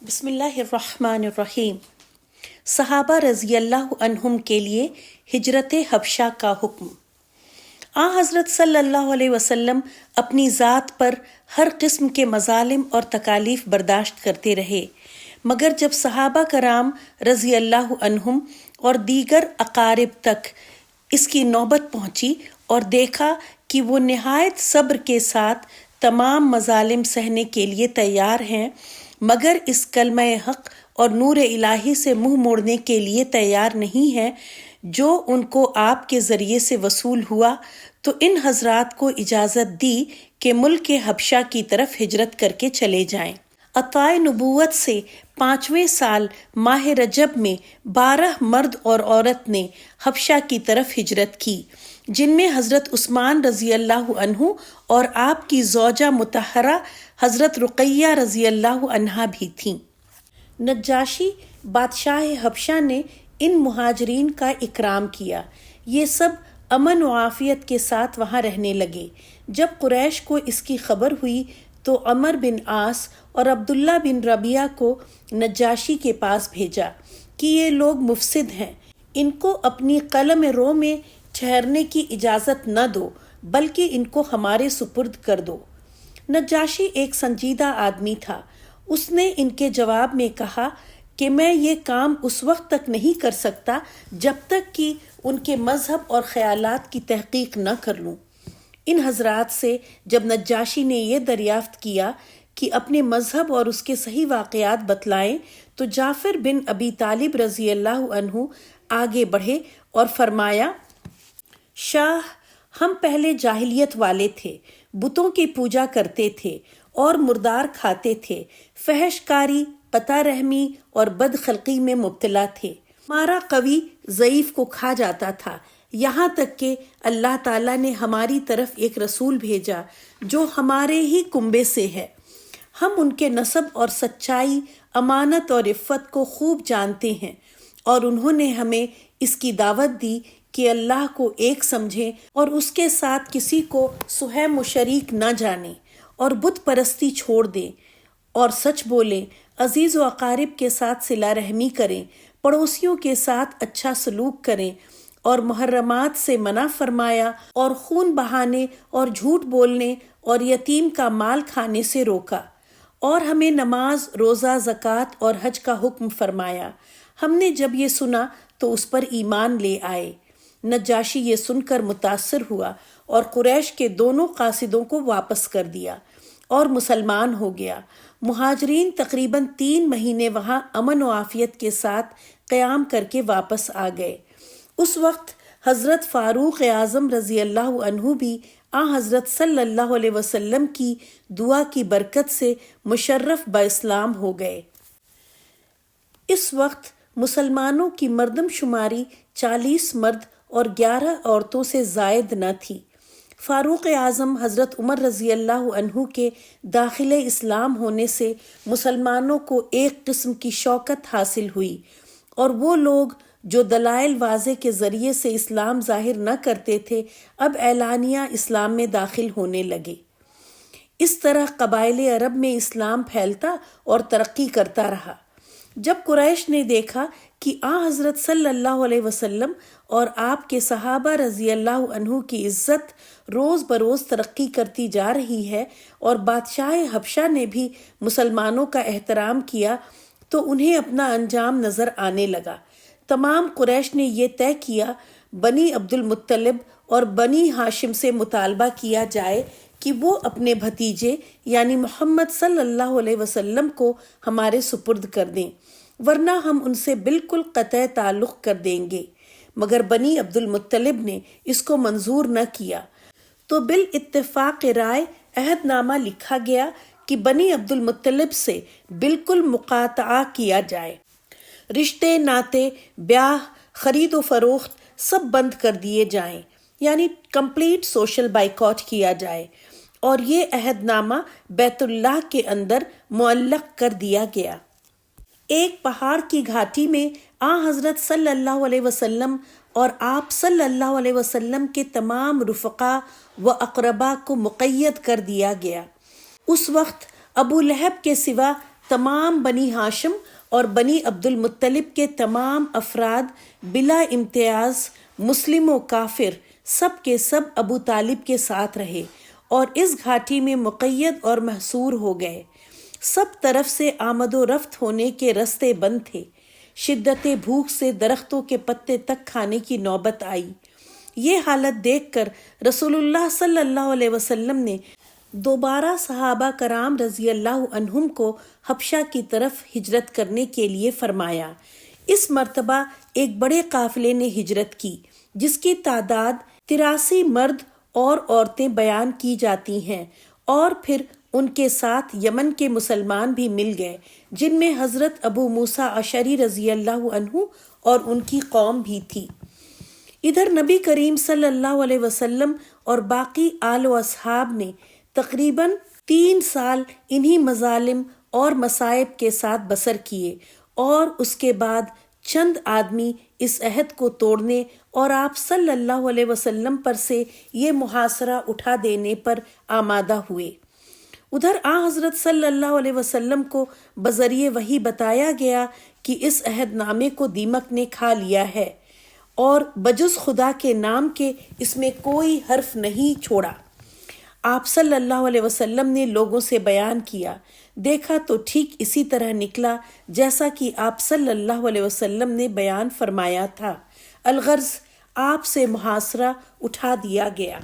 بسم اللہ الرحمن الرحیم۔ صحابہ رضی اللہ عنہم کے لیے ہجرت حبشہ کا حکم۔ حضرت صلی اللہ علیہ وسلم اپنی ذات پر ہر قسم کے مظالم اور تکالیف برداشت کرتے رہے، مگر جب صحابہ کرام رضی اللہ عنہم اور دیگر اقارب تک اس کی نوبت پہنچی اور دیکھا کہ وہ نہایت صبر کے ساتھ تمام مظالم سہنے کے لیے تیار ہیں، مگر اس کلمہ حق اور نور الہی سے منہ موڑنے کے لیے تیار نہیں ہے جو ان کو آپ کے ذریعے سے وصول ہوا، تو ان حضرات کو اجازت دی کہ ملک حبشہ کی طرف ہجرت کر کے چلے جائیں۔ عطائے نبوت سے 5ویں سال ماہ رجب میں 12 مرد اور عورت نے حبشہ کی طرف ہجرت کی، جن میں حضرت عثمان رضی اللہ عنہ اور آپ کی زوجہ مطہرہ حضرت رقیہ رضی اللہ عنہا بھی تھیں۔ نجاشی بادشاہ حبشہ نے ان مہاجرین کا اکرام کیا۔ یہ سب امن و عافیت کے ساتھ وہاں رہنے لگے۔ جب قریش کو اس کی خبر ہوئی تو عمر بن عاص اور عبداللہ بن ربیعہ کو نجاشی کے پاس بھیجا کہ یہ لوگ مفسد ہیں، ان کو اپنی قلم رو میں ٹھہرنے کی اجازت نہ دو، بلکہ ان کو ہمارے سپرد کر دو۔ نجاشی ایک سنجیدہ آدمی تھا۔ اس نے ان کے جواب میں کہا کہ میں یہ کام اس وقت تک نہیں کر سکتا جب تک کہ ان کے مذہب اور خیالات کی تحقیق نہ کر لوں۔ ان حضرات سے جب نجاشی نے یہ دریافت کیا کہ اپنے مذہب اور اس کے صحیح واقعات بتلائیں، تو جعفر بن ابی طالب رضی اللہ عنہ آگے بڑھے اور فرمایا، شاہ، ہم پہلے جاہلیت والے تھے، بتوں کی پوجا کرتے تھے اور مردار کھاتے تھے، فحش کاری، قطع رحمی اور بد خلقی میں مبتلا تھے۔ ہمارا قوی ضعیف کو کھا جاتا تھا، یہاں تک کہ اللہ تعالیٰ نے ہماری طرف ایک رسول بھیجا جو ہمارے ہی کنبے سے ہے۔ ہم ان کے نسب اور سچائی، امانت اور عفت کو خوب جانتے ہیں، اور انہوں نے ہمیں اس کی دعوت دی کہ اللہ کو ایک سمجھیں اور اس کے ساتھ کسی کو سہیم و شریک نہ جانیں، اور بت پرستی چھوڑ دیں اور سچ بولیں، عزیز و اقارب کے ساتھ صلہ رحمی کریں، پڑوسیوں کے ساتھ اچھا سلوک کریں، اور محرمات سے منع فرمایا، اور خون بہانے اور جھوٹ بولنے اور یتیم کا مال کھانے سے روکا، اور ہمیں نماز، روزہ، زکوٰۃ اور حج کا حکم فرمایا۔ ہم نے جب یہ سنا تو اس پر ایمان لے آئے۔ نجاشی یہ سن کر متاثر ہوا اور قریش کے دونوں قاصدوں کو واپس کر دیا اور مسلمان ہو گیا۔ مہاجرین تقریباً 3 مہینے وہاں امن و عافیت کے ساتھ قیام کر کے واپس آ گئے۔ اس وقت حضرت فاروق اعظم رضی اللہ عنہ بھی حضرت صلی اللہ علیہ وسلم کی دعا کی برکت سے مشرف باسلام ہو گئے۔ اس وقت مسلمانوں کی مردم شماری 40 مرد اور 11 عورتوں سے زائد نہ تھی۔ فاروق اعظم حضرت عمر رضی اللہ عنہ کے داخل اسلام ہونے سے مسلمانوں کو ایک قسم کی شوکت حاصل ہوئی، اور وہ لوگ جو دلائل واضح کے ذریعے سے اسلام ظاہر نہ کرتے تھے اب اعلانیہ اسلام میں داخل ہونے لگے۔ اس طرح قبائل عرب میں اسلام پھیلتا اور ترقی کرتا رہا۔ جب قریش نے دیکھا کہ حضرت صلی اللہ علیہ وسلم اور آپ کے صحابہ رضی اللہ عنہ کی عزت روز بروز ترقی کرتی جا رہی ہے، اور بادشاہ حبشہ نے بھی مسلمانوں کا احترام کیا، تو انہیں اپنا انجام نظر آنے لگا۔ تمام قریش نے یہ طے کیا بنی عبد المطلب اور بنی ہاشم سے مطالبہ کیا جائے کہ وہ اپنے بھتیجے یعنی محمد صلی اللہ علیہ وسلم کو ہمارے سپرد کر دیں، ورنہ ہم ان سے بالکل قطع تعلق کر دیں گے۔ مگر بنی عبد المطلب نے اس کو منظور نہ کیا، تو بالاتفاق رائے عہد نامہ لکھا گیا کہ بنی عبد المطلب سے بالکل مقاطعہ کیا جائے، رشتے ناتے، بیاہ، خرید و فروخت سب بند کر دیے جائیں، یعنی کمپلیٹ سوشل بائیکاٹ کیا جائے، اور یہ عہد نامہ بیت اللہ کے اندر معلق کر دیا گیا۔ ایک پہاڑ کی گھاٹی میں حضرت صلی اللہ علیہ وسلم اور آپ صلی اللہ علیہ وسلم کے تمام رفقا و اقربا کو مقید کر دیا گیا۔ اس وقت ابو لہب کے سوا تمام بنی ہاشم اور بنی عبد المطلب کے تمام افراد بلا امتیاز مسلم و کافر سب کے سب ابو طالب کے ساتھ رہے اور اس گھاٹی میں مقید اور محصور ہو گئے۔ سب طرف سے آمد و رفت ہونے کے رستے بند تھے۔ شدت بھوک سے درختوں کے پتے تک کھانے کی نوبت آئی۔ یہ حالت دیکھ کر رسول اللہ صلی اللہ علیہ وسلم نے دوبارہ صحابہ کرام رضی اللہ عنہم کو حبشہ کی طرف ہجرت کرنے کے لیے فرمایا۔ اس مرتبہ ایک بڑے قافلے نے ہجرت کی جس کی تعداد 83 مرد اور عورتیں بیان کی جاتی ہیں، اور پھر ان کے ساتھ یمن کے مسلمان بھی مل گئے جن میں حضرت ابو موسیٰ اشعری رضی اللہ عنہ اور ان کی قوم بھی تھی۔ ادھر نبی کریم صلی اللہ علیہ وسلم اور باقی آل و اصحاب نے تقریباً 3 سال انہی مظالم اور مصائب کے ساتھ بسر کیے، اور اس کے بعد چند آدمی اس عہد کو توڑنے اور آپ صلی اللہ علیہ وسلم پر سے یہ محاصرہ اٹھا دینے پر آمادہ ہوئے۔ ادھر حضرت صلی اللہ علیہ وسلم کو بذریعہ وحی بتایا گیا کہ اس عہد نامے کو دیمک نے کھا لیا ہے اور بجز خدا کے نام کے اس میں کوئی حرف نہیں چھوڑا۔ آپ صلی اللہ علیہ وسلم نے لوگوں سے بیان کیا، دیکھا تو ٹھیک اسی طرح نکلا جیسا کہ آپ صلی اللہ علیہ وسلم نے بیان فرمایا تھا۔ الغرض آپ سے محاصرہ اٹھا دیا گیا۔